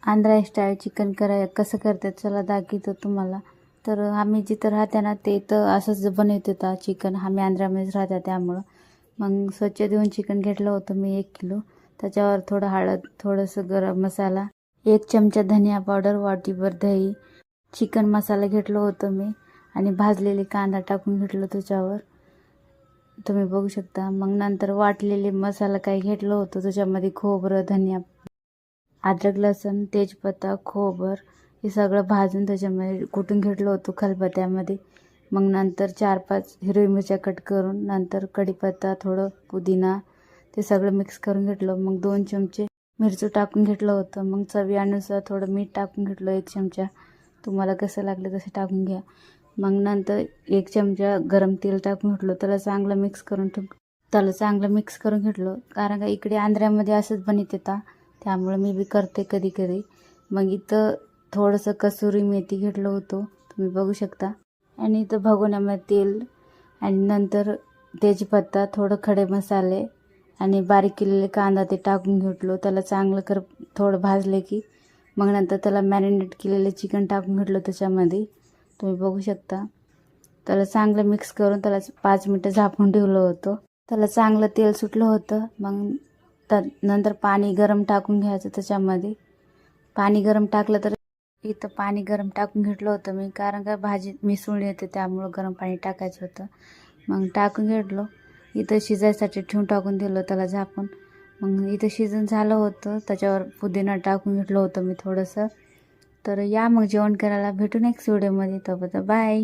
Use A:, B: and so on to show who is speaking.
A: Andhra style chicken कसं करतात चला दाखवतो तुम्हाला. तर आम्ही जिथं राहते ना ते तर असंच बनवत होता चिकन. आम्ही आंध्रामध्येच राहतो त्यामुळं. मग स्वच्छ धुवून चिकन घेतलं होतं मी 1 किलो. त्याच्यावर थोडं हळद, थोडंसं गरम मसाला, 1 चमचा धनिया पावडर, वाटीभर दही, चिकन मसाला घेतलं होतं मी आणि भाजलेले कांदा टाकून घेतलं त्याच्यावर, तुम्ही बघू शकता. मग नंतर वाटलेले मसाला काही घेतलं होतं त्याच्यामध्ये खोबरं, धनिया, अद्रक, लसूण, तेजपत्ता, खोबर हे सगळं भाजून त्याच्यामध्ये कुटून घेतलं होतं खलबत्त्यामध्ये. मग नंतर 4-5 हिरवी मिरच्या कट करून, नंतर कढीपत्ता, थोडं पुदिना ते सगळं मिक्स करून घेतलं. मग 2 चमचे मिरची टाकून घेतलं होतं. मग चवीनुसार थोडं मीठ टाकून घेतलं 1 चमचा. तुम्हाला कसं लागलं तसं टाकून घ्या. मग नंतर 1 चमचा गरम तेल टाकून घेतलं. त्याला चांगलं मिक्स करून घेतलं. कारण का इकडे आंध्रामध्ये असंच बनवत येतात, त्यामुळे मी बी करते कधी कधी. मग इथं थोडंसं कसुरी मेथी घेतलं होतं, तुम्ही बघू शकता. आणि इथं भगोन्यामध्ये तेल आणि नंतर तेजपत्ता, थोडं खडे मसाले आणि बारीक केलेले कांदा ते टाकून घेतलो. त्याला चांगलं थोडं भाजले की मग नंतर त्याला मॅरिनेट केलेलं चिकन टाकून घेतलं त्याच्यामध्ये, तुम्ही बघू शकता. त्याला चांगलं मिक्स करून त्याला 5 मिनटं झाकून ठेवलं होतं. त्याला चांगलं तेल सुटलं होतं. मग नंतर पाणी गरम टाकून घ्यायचं त्याच्यामध्ये. पाणी गरम टाकलं तर इथं पाणी गरम टाकून घेतलं होतं मी, कारण का भाजी मिसळून येते त्यामुळं गरम पाणी टाकायचं होतं. मग टाकून घेतलं. इथं शिजायसाठी टाकून दिलं त्याला झाकून. मग इथं शिजून झालं होतं. त्याच्यावर पुदिना टाकून घेतलं होतं मी थोडंसं. तर या मग जेवण करायला. भेटू नेक्स्ट व्हिडिओमध्ये. तोपर्यंत बाय.